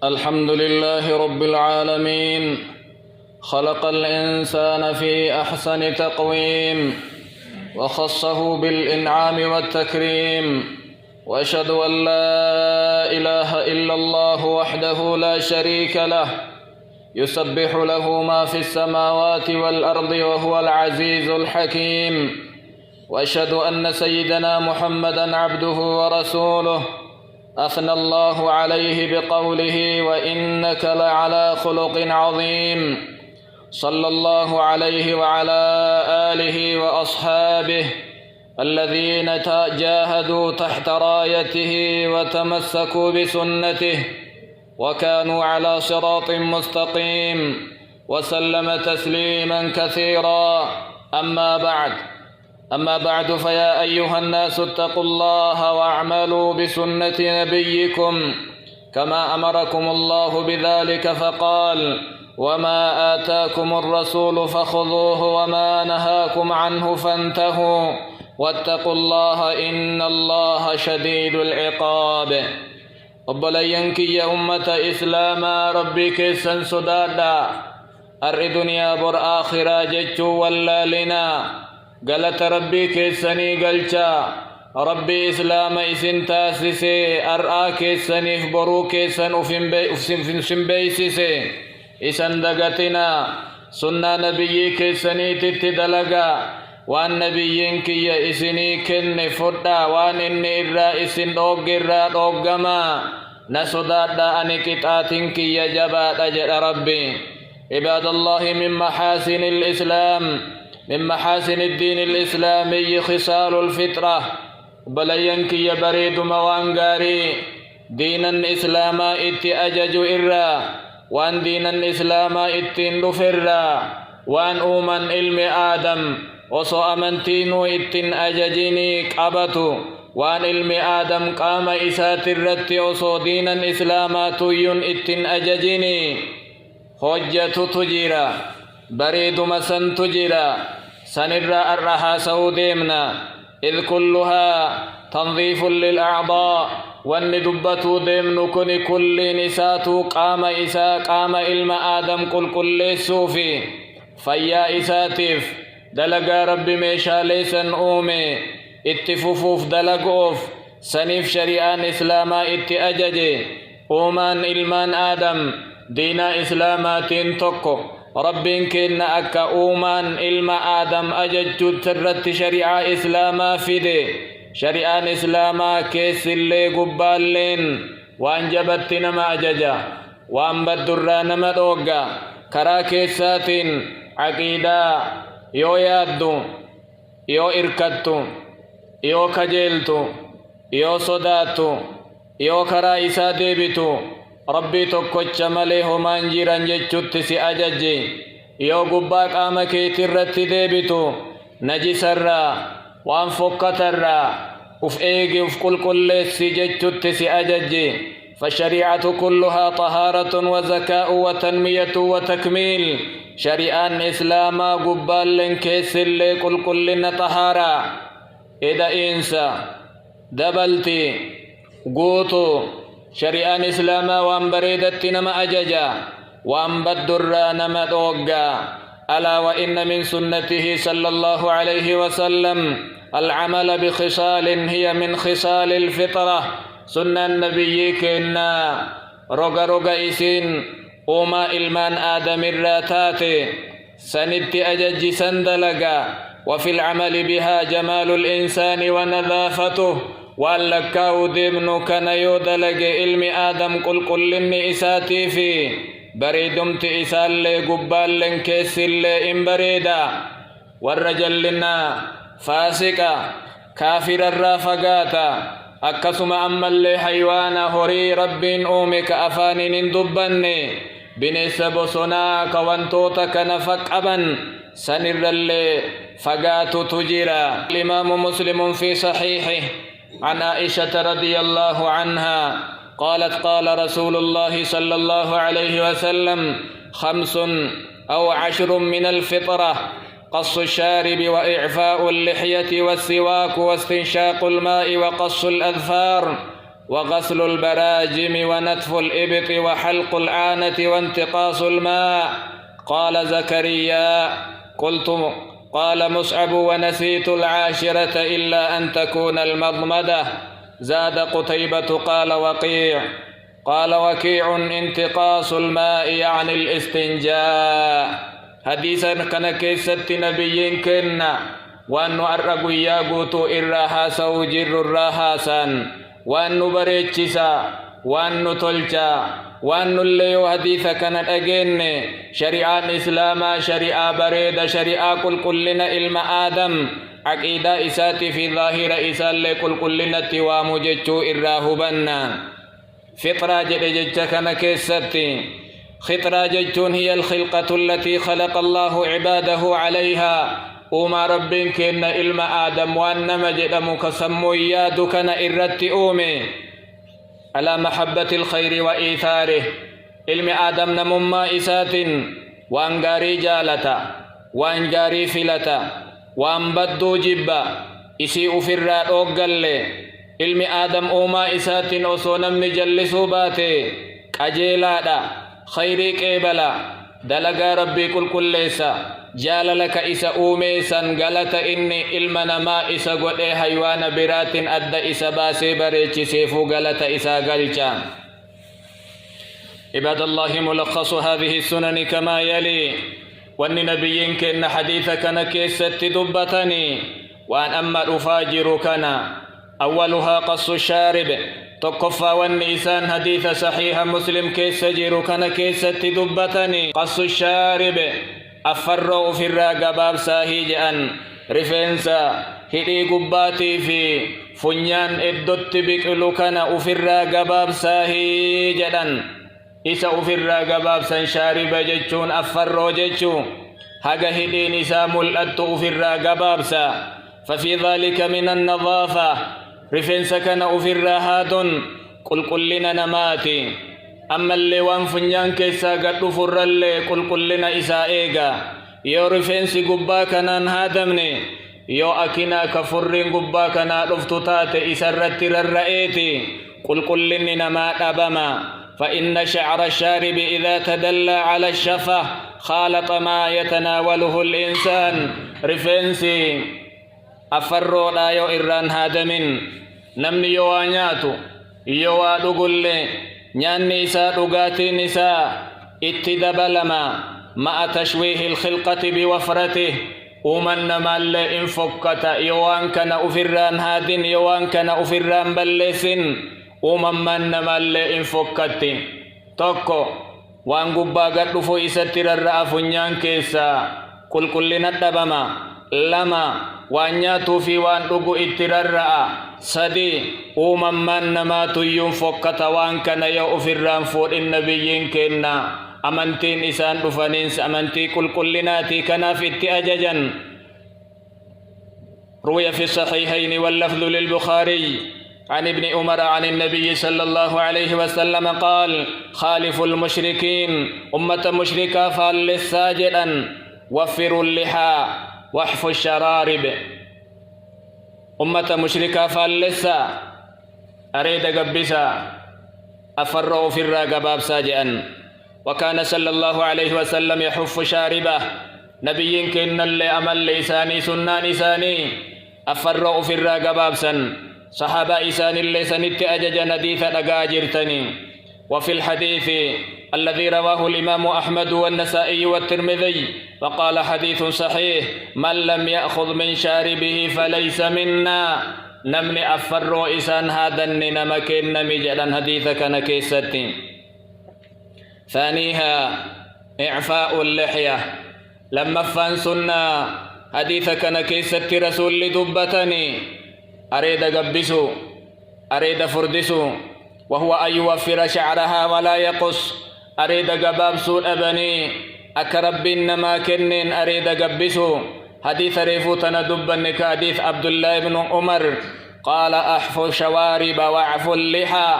الحمد لله رب العالمين، خلق الإنسان في أحسن تقويم وخصه بالإنعام والتكريم، وأشهد أن لا إله إلا الله وحده لا شريك له، يسبح له ما في السماوات والأرض وهو العزيز الحكيم. وأشهد أن سيدنا محمدًا عبده ورسوله، أثنى الله عليه بقوله: وإنك لعلى خلق عظيم. صلى الله عليه وعلى آله وأصحابه الذين جاهدوا تحت رايته وتمسكوا بسنته وكانوا على صراط مستقيم، وسلم تسليما كثيرا. أما بعد فيا أيها الناس اتقوا الله واعملوا بسنة نبيكم كما أمركم الله بذلك، فقال: وما آتاكم الرسول فخذوه وما نهاكم عنه فانتهوا واتقوا الله إن الله شديد العقاب. obboleeyyan kiyya ummata islaamaa rabbii keessan sodaadhaa. Har'i duniyaa bor aakhiraa jechuu wallaalinaa. galata rabbii keessanii galchaa. rabbii islaama isin taasisee har'aa keessaniif boruu keessan ufin beeysise. isan dagatinaa. sunnaa nabiyyii keessaniititti dalagaa. waan nabiyyiin kiyya isinii kenne fudhaa. waan inni irraa isin dhoogge irraa dhooggamaa. na sodaadhaa ani qixaatin kiyya jabaadha jedha rabbi. عباد الله، من محاسن الدين الإسلامي خصال الفطرة. بلينك يبريد موانغاري دين الإسلام إتي أجج إرّا، وان دين الإسلام إتي نفرّا، وان أومن علم آدم وصو أمنتينو إتي أججيني قبتو، وان علم آدم قام إسات الرت وصو دين الإسلام تويون إتي أججيني. حجة تجيرا بريد مسن تجيرا سنرى الرها سوديمنا، إذ كلها تنظيف للأعضاء. والندبة ديمن كن كل نساتو قام إسا قام إلما آدم كل سوفي فيا إساتف دلقا رب ميشا ليسن أومي اتففوف دلقوف سنيف شريعان إسلاما اتأججي أومان إلمان آدم دينا إسلاماتين توكو. ربين كنا أكا أومان إلما آدم أججو ترت شريعة إسلاما فيدي. شريعة إسلاما كيس اللي قبالين وان جبت نما أججا وان بدر نما دوغا كرا كيساتين عقيدة يو يادو يو إركتو يو كجيلتو يو صداتو يو كرا إسا ديبتو. ربي tokkocha malee homaan jiran jechuutti si ajajje. yoo gubbaa qaama keetii irratti deebitu najisarraa waan fokkatarraa uf eegi uf qulqulleessi jechuutti si ajajje. فالشريعة كلها طهارة وزكاء وتنمية وتكميل. شريعة إسلاما قبال كيس اللي كل طهارة. إذا إنسا دبلتي قوتو شريعة إسلاما وان بريدت نما أججا وان بدر نما دوغا. ألا وإن من سنته صلى الله عليه وسلم العمل بخصال هي من خصال الفطرة. سنة النبي كنا رغا إسين وما إلمان آدم الراتات سنت أجج سندلقا. وفي العمل بها جمال الإنسان ونظافته. واللكاو ديمنو كان يودلق علم آدم كل إساتي في بريدمت إسال قبال كيس إن بريدا. والرجل لنا فاسقا كافر الرافقاتا أكسم أما اللي حيوانا هري ربين أومك أفانين دبني بنسب صناك وانتوتك نفق أبا سنر اللي فقات تجيرا. الإمام مسلم في صحيحه عن عائشة رضي الله عنها قالت: قال رسول الله صلى الله عليه وسلم: 5 أو 10 من الفطرة: قص الشارب وإعفاء اللحية والسواك واستنشاق الماء وقص الأظفار وغسل البراجم ونتف الإبط وحلق العانة وانتقاص الماء. قال زكريا قلت قال مصعب ونسيت العاشرة إلا أن تكون المضمدة. زاد قتيبة قال وكيع انتقاص الماء يعني الاستنجاء. حديثا كان كيست نبيين كنا وأنو أرقوا ياقوتو إراحاسا وجر الراحاسا وأنو بريتشسا وأنو تلجا وأنو الليو حديثا كانت أجين شريعة إسلاما شريعة بريدة شريعة كلنا علم آدم عقيدة إساتي في ظاهرة إسال كلنا توامو جتشو إراهبنا. فطرة جتشا كان كيستي. خطرة جتون هي الخلقة التي خلق الله عباده عليها. وما ربين كن علم آدم وأنما جدمك سمويات كان إرت أومي على محبة الخير وإيثاره. علم آدم نمما إسات وأنجاري جالتا وأنجاري فلتا وأنبدو جبا إسيء فرات أوغل. علم آدم أوما إسات أصونم نجلسو باتي أجيلادا خيري قبلا دلقا ربي كل ليسا جاللك إسا أوميسا غلط إني علمنا ما إسا قد حيوان برات أدى إسا باسي بريتش سيفو غلط إسا غلچا. عباد الله ملخص هذه السنن كما يلي. وأن نبيين كن حديثك نكيست دبتني وأن أما أفاجر كنا. أولها قص الشارب تقفى والنيسان حديث صحيح مسلم كيس جيرو كان كيس تدبتني. قص الشارب أفروا في الراقباب ساهيجان رفنسا هدي قباتي في فنيان إدت بكلو كان أفي الراقباب ساهيجان إسا أفي الراقباب سنشارب ججون أفروا ججون هاga هدي نسام الأدت أفي الراقباب سا. ففي ذلك من النظافة رفنسا كان أفي الراهاد قل لنا نماتي. أما اللي وانفنيان كيسا قد فر اللي قل لنا إسائيقا يو رفنسي قباكنا نهادمني يو أكنا كفرين قباكنا رفتتات إسرت الرئيتي قل لنا ما أبما. فإن شعر الشارب إذا تدلى على الشفة خالط ما يتناوله الإنسان. رفنسي أفروا لا يو إران هادمين نمني يوانياتو يوادو قل نياني إساء رقاتي نساء اتدبلما مع تشويه الخلقة بوفرته. ومن مال انفكت يوان كان أفران هادين يوان كان أفران بلسن. ومن مال انفكت توكو وان قبا قد رفو إساتر الرأفنيان كيسا قل لنا الدبما لما وانياتو في وان رقو اتررأ سدي ومن نماتو ينفكت وان كان يؤفران فور النبيين كنا أمنتين إسان رفنينس أمنتي قل لناتي كنا في التأججا. روي في الصحيحين واللفظ للبخاري عن ابن عمر عن النبي صلى الله عليه وسلم قال خالف المشركين أمة مشركة فالساجدا وفروا اللحى واحفوا الشرارب. أمة مشركة فالسا أريد قبسا أفروا في الراقباب ساجئا. وكان صلى الله عليه وسلم يحف شاربه. نبيين كن اللي أمل لساني سنان لساني أفروا في الراقباب سن. صحابة إسان اللي سنت أجج نديث أقاجرتني. وفي الحديث الذي رواه الإمام أحمد والنسائي والترمذي وقال حديث صحيح من لم يأخذ من شاربه فليس منا. نمني أفر إسان هذا النمكين نمجلا حديثك نكيستي. ثانيها إعفاء اللحية. لما فانسنا حديثك نكيست رسول دبتني أريد قبسو أريد فردسو وهو أن يوفر شعرها ولا يقص. أريد قبابسو أبني أكرب إنما كنين أريد قبسو. حديث ريفو تندبنك حديث عبد الله بن عمر قال أحفو شوارب وأعفو اللحى.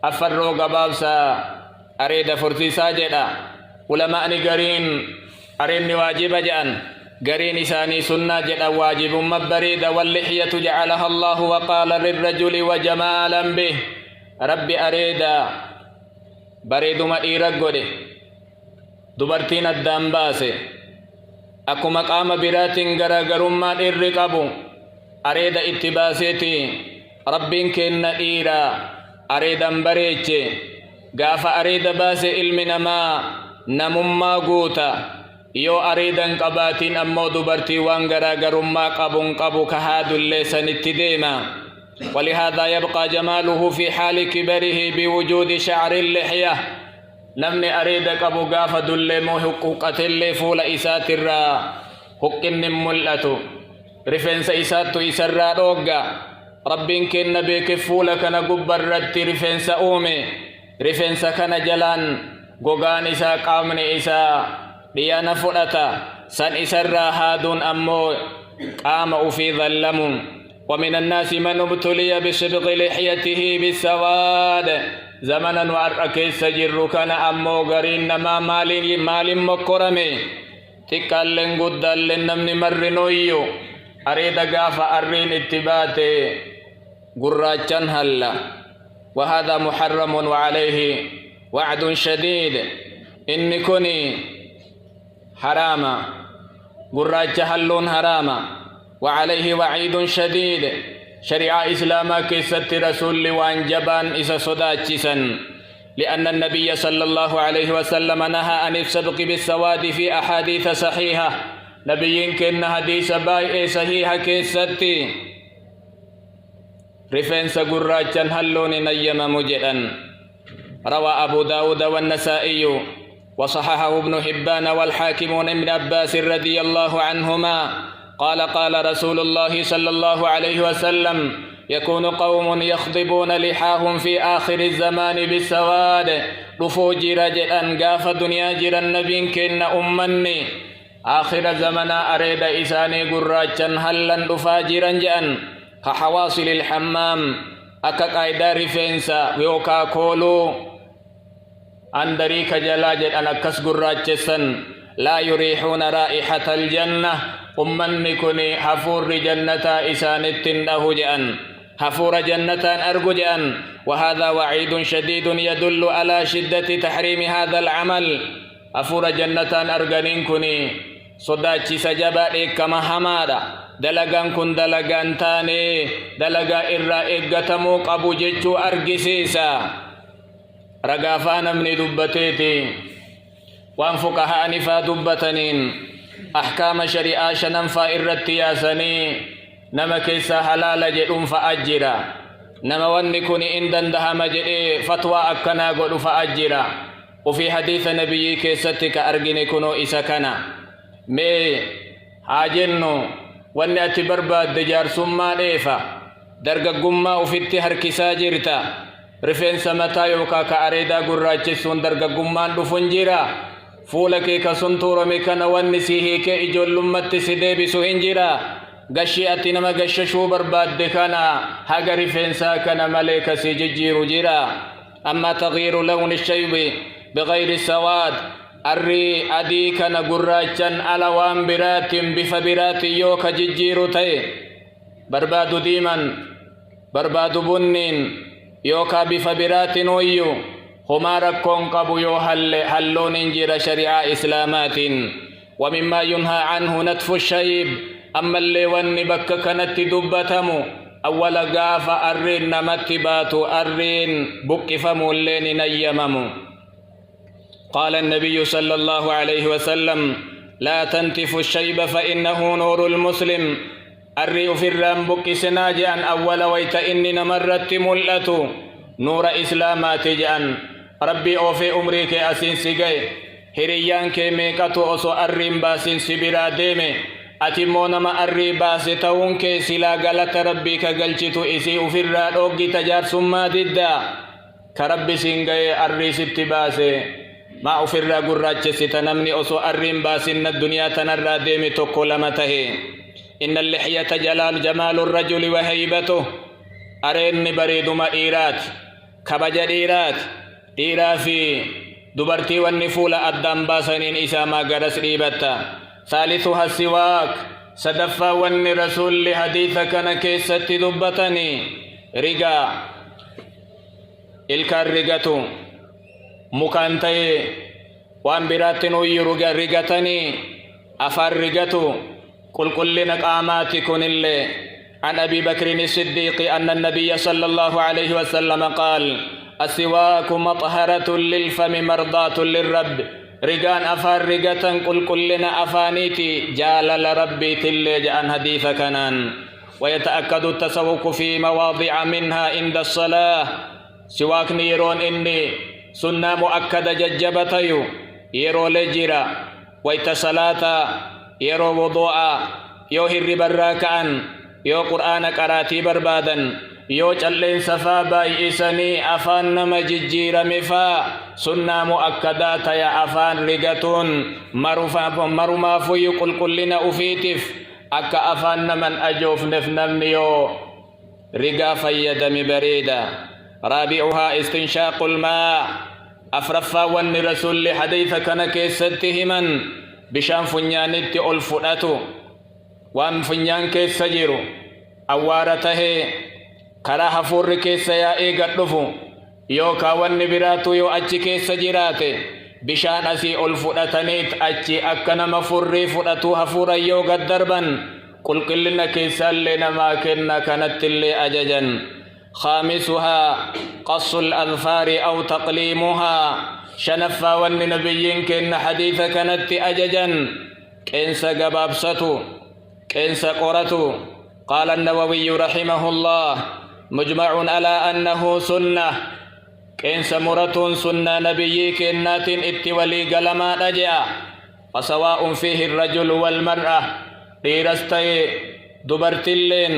أفروا قبابسا أريد فرتي ساجدا. علماء نقرين أريني واجب جان قرين إساني سنة جد واجب مبريد واللحية جعلها الله وقال للرجل وجمالا به ربي أريدا بريد ما إيرقودي دبرتين الدنباسي أكو مقام برات غرغرما الرقبو أريد اتباسيتي ربين كن إيرا أريد بريتي غاف أريد باسي علمنا ما نمما قوتا يو أريدن قباتين أمو دبرتي وانغرا غرما قبو كهاد الليسان اتديما ولهذا يبقى جماله في حال كبره بوجود شعر اللحية نمني أريد قبو غاف دلمو حقوقة اللي فول إسات الرا حقن ملأتو رفنس إساتو إسرا روغا ربين كن نبيك فولك نقبر رد رفنس أومي رفنس كان جلان غوغان إسا قامن إسا ديانا فلتا سن إسرا هادون أمو قام في ظلم ومن الناس من ابتلي بشبق لحيته بالسواد زمنا وأرأكي سجر كان أمو غرين نما مال مكرمي تكالن قدال نمني مرنويو أريد غاف أرين اتباتي قراجان هلا وهذا محرم وعليه وعد شديد إن كني حراما قراج هلون حراما وعليه وعيد شديد شريعة إسلاما كيست رسول وانجبان إسا صداتشسا لأن النبي صلى الله عليه وسلم نهى عن السبق بالسواد في أحاديث صحيحة نبيين كن حديث باي صحيحة كيستي رفنس قراجا هلون نيم مجدا روى أبو داود والنسائي وصححه ابن حبان والحاكم ابن عباس رضي الله عنهما قال رسول الله صلى الله عليه وسلم يكون قوم يخضبون لحاهم في آخر الزمان بالسواد رفوج رجلا قاف دنيا جرى النبي كن أمني آخر زمن أريد إساني قراجا هلا رفاجرا جأن كحواصل الحمام أكا قايدا رفنسا ويوكا كولو أندريك جلاجد أنا كس قراجسا لا يريحون رائحة الجنة أمني كني حفور جنة إسان التنه جأن حفور جنة أرجو جأن وهذا وعيد شديد يدل على شدة تحريم هذا العمل حفور جنة أرجنين كني صداتي سجبا كما حمادا دلغان كن دلغان تاني دلغا إرى إغتمو قبو جيشو أرجسيسا رغافانا من دبتيتي وانفقها أنفا دبتنين أحكام شريعة شننفا إرتياسني نما كيسا حلال جدوم فأجرا نما ونكوني إندن دهما جدي فتوى أكنا قد فأجرا وفي حديث نبي كيستك أرجني كنو إسكنا مي حاجنو واني أتبربا دجار سمما ليفا درق قمما وفيتي هركسا جرتا رفين سمتا يوكا كأريدا قراجسون درق قممان دفنجرا فولكي كسنتور مكان وانسيه كي إجول لمت سيدي سهنجرا غشي أتنما غششو برباد دكانا هاga رفنسا كان ملك سيججير جرا أما تغيير لون الشيب بغير السواد الري أدي كان قراجا على وان برات بفبرات يوكا ججير تي برباد ديما برباد بنين يوكا بفبرات نويو هما ركون قبو هلون انجر شريعة إسلامات ومما ينهى عنه نتف الشيب أما اللي وني بك كانت دبتمو أول غاف أرين نمتبات أرين بك فمولين نيممو قال النبي صلى الله عليه وسلم لا تنتف الشيب فإنه نور المسلم الرئ في الرنبك سناجأن أول ويت إني نمرت ملأت نور إسلامات جأن ربي أوفي أمريك أسين سيغي هريان كي ميكاتو أسو أرين باسين سبرا ديمي أتمونا ما أري باسي تاون كي سلا غلط ربي كغلچتو إسي أفراد أوغي تجار سما ددا كربي سنغي أري ست باسي ما أفراد قراج ستنمني أسو أرين باسين الدنيا تنرى ديمي توكو لمته إن اللحية جمال الرجل وهيبته أرين بريد ما إيرات كبج إيرات في دبرتي والنفول أدام باسنين إساما غرس ريبتا ثالثها السواك سدفا ون رسول حديث كان كيست دبتني رقا الكار رقتو مكانتي وان براتنو يرقا رقتني أفر رقتو قل لنا قاماتكن اللي عن أبي بكر الصديق أن النبي صلى الله عليه وسلم قال السواك مطهرة للفم مرضاة للرب رقان أفار رقتن قل لنا أفانيتي جال لربي تلج عن حديث كنان ويتأكد التسوق في مواضع منها عند الصلاة سواك نيرون إني سنة مؤكدة ججبتيو يرو لجرا ويتصلاة يرو وضوءا يو هر براكان يو قرآن قراتي بربادا يو چلين صفا باي إساني أفان نما ججير مفا سنة مؤكدات يا أفان رغتون مرما فيو قل لنا أفيتف أكا أفان نمن أجوف نفنمنيو رغا فيدم بريدا رابعها استنشاق الماء أفرفا ون رسول حديث كان كيستهمن بشان فنيانت ألفؤتو وان فنيان كيسجرو أوارته كراها فور كيس يا إيغتلفو يو كاون براتو يو أجي كيس جراته بشان أسي ألفؤتنيت أجي أكنا مفري فؤتو هفورا يو قدربا قل قلنا كيسال لنا ما كنا كانت اللي أججا خامسها قص الأظفار أو تقليمها شنفا والنبيين كن حديث كانت أججا كنس قبابسة كنس قرة قال النووي رحمه الله مجمع على أنه سنة كنس مرة سنة نبي كنات اتولي قلما رجع وسواء فيه الرجل والمرأة ديرستي دبرتلين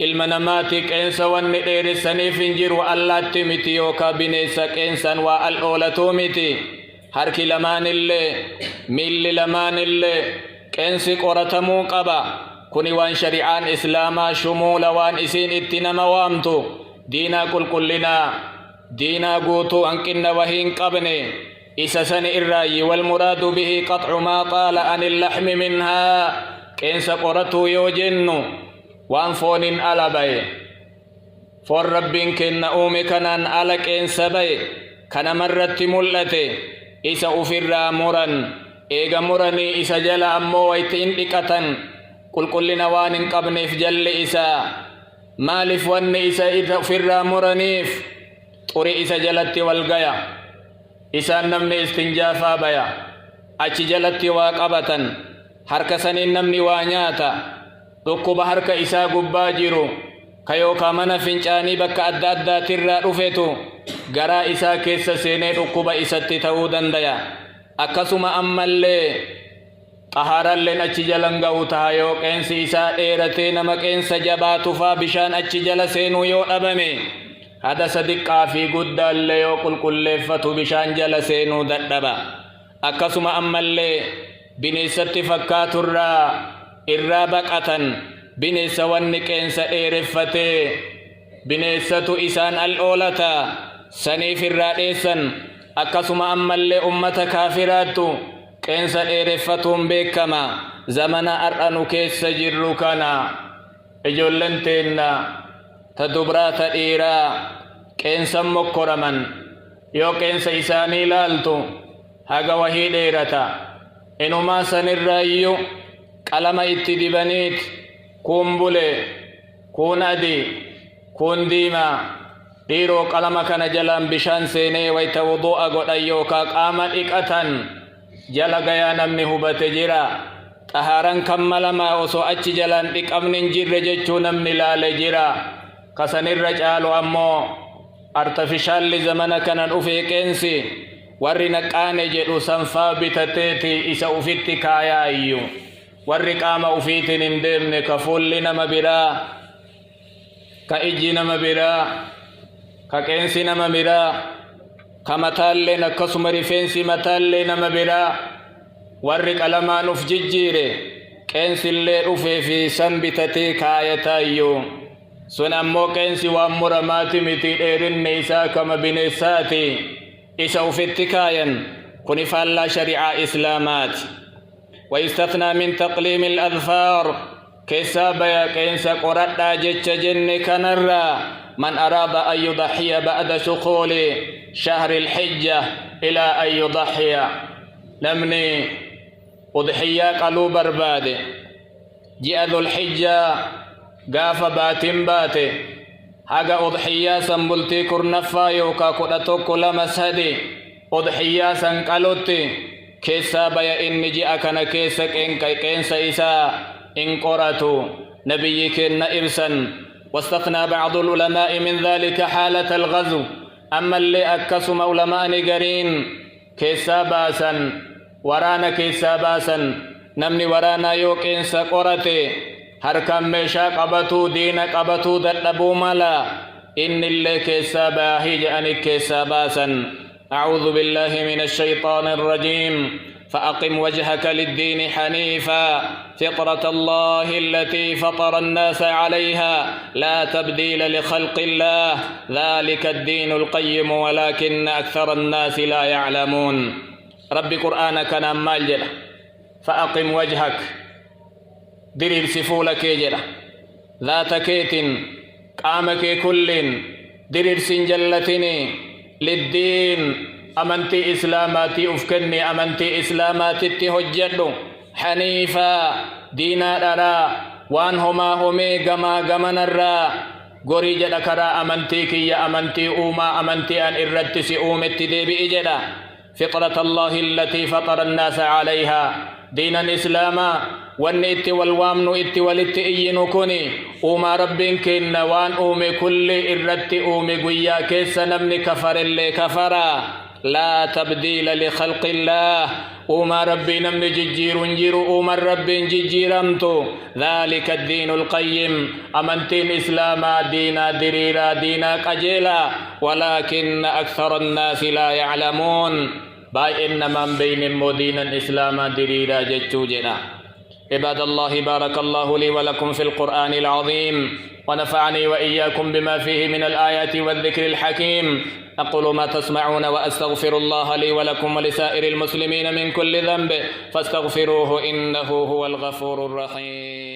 المناماتك إنسا والنئر سنيف جرو الله تمتي وكابينيسك إنسان والأولتو متي هركي لمان اللي ميل لمان اللي كنسي قرتمو قبا كوني وان شريعان إسلاما شمول وان إسين اتنما وامتو دينا كل لنا دينا قوتو أنكنا وهين قبني إسسن الرأي والمراد به قطع ما طال عن اللحم منها كنس قرتو يوجنو وان فون على بي فور ربين كن أومي كنان على كنس بي كان مرت ملتي إسا أفر مرن إيغا مرني إسا جل أمو ويتين إكتن قل نوان قبني في جل إسا مالف ون إسا إذا أفر مرنيف طري إسا جلت والقيا إسا نمني استنجافا بيا أچ جلت واقبة حركسن نمني وانياتا dhukkuba harka isaa gubbaa jiru kayookaa mana fincaanii bakka adda addaatirraa dhufetu garaa isaa keessa seenee dhukkuba isatti ta'uu dandaya akkasuma ammallee xahaaralleen achi jalan ga'u taha yoo qeensi isaa dheeratee nama qeensa jabaatufaa bishaan achi jala seenuu yoo dhabame hadasa diqqaa fi guddaallee yoo qulqulleeffatu bishaan jala seenuu dadhaba akkasuma ammallee bineensatti fakkaaturraa irraa baqatan bineessa wanni qeensa dheereffatee bineessatu isaan al'oolata saniif irraa dheessan akkasuma ammallee ummata kaafiraattu qeensa dheereffatuun beekama zamana ar'anu keessa jirru kana ijoolleen teenna ta dubraa ta dhiiraa qeensan mokkoraman yoo qeensa isaanii ilaaltu haga wahii dheerata inumaa sanirraayyuu qalama itti dibaniit kun bule kun adii kun diimaa dhiiroo qalama kana jalaan bishaan seenee wayta wudu'a godhan yookaa qaama dhiqatan jala gayaa namni hubate jira xahaaran kammalamaa osoo achi jalaan dhiqamni hin jirre jechuu namni laale jira kasanirra caalu ammoo artifishaalli zamana kana dhufee qeensi warri naqaane jedhu sanfaa bitateeti isa ufitti kaayaayyuu warri qaama ufiitiin hin deemne ka fuulli nama biraa ka ijji nama biraa ka qeensi nama biraa ka mataalleen akkasuma rifeensi mataallee nama biraa warri qalamaan uf jijjiire qeensillee dhufee fi san bitatee kaayataayyuu sun ammoo qeensi waan muramaati miti dheerinne isaa kama bineessaati isa ufitti kaayan kuni faallaa shari'aa islaamaati ويستثنى من تقليم الأظفار كسابا كينس قرأ جتش جن كنرى من أراد أن يضحي بعد دخول شهر الحجة إلى أن يضحي نمني أضحية قلوب برباد جاء ذو الحجة قاف باتن باتي حقا أضحية سنبلتي كرنفا يوكا كدتوك لمسهدي أضحية سنقلوتي كيسا بيا إن جاء كان كيسك إن كينس إساء إن قرأتو نبيك إرسا واستثنى بعض العلماء من ذلك حالة الغزو أما اللي أكسم علماء نقرين كيسا باسا ورانا كيسا باسا نمني ورانا يوكين سقرتي هركم ميشا قبطو دين قبطو دلبو ملا إن اللي كيسا باهي جأني كيسا باسا أعوذ بالله من الشيطان الرجيم فأقم وجهك للدين حنيفا فطرة الله التي فطر الناس عليها لا تبديل لخلق الله ذلك الدين القيم ولكن أكثر الناس لا يعلمون ربي قرآنك نمال جدا فأقم وجهك درير سفولك جدا ذات كيت قامك كل درير سنجلتني للدين أمنتي إسلاماتي أفكني أمنتي إسلاماتي تهجدو حنيفا دينا دارا وانهما همي غما نرى غوري جدا كرا أمنتي كي أمنتي أوما أمنتي أن إردتسي أومتي دي بإجدا فطرة الله التي فطر الناس عليها دينا إسلاما والنئت والوامن إت والت إينكني أوما ربين كن وان أومي كل إردت أومي قويا كيس نمني كفر اللي كفرا لا تبديل لخلق الله أوما ربي نمني ججير انجير أوما ربي ججيرمتو ذلك الدين القيم أمنتين إسلاما دينا دريرا دينا قجيلا ولكن أكثر الناس لا يعلمون باي إنما بين مدينة إسلاما دريرا ججوجنا عباد الله بارك الله لي ولكم في القرآن العظيم ونفعني وإياكم بما فيه من الآيات والذكر الحكيم أقول ما تسمعون وأستغفر الله لي ولكم ولسائر المسلمين من كل ذنب فاستغفروه إنه هو الغفور الرحيم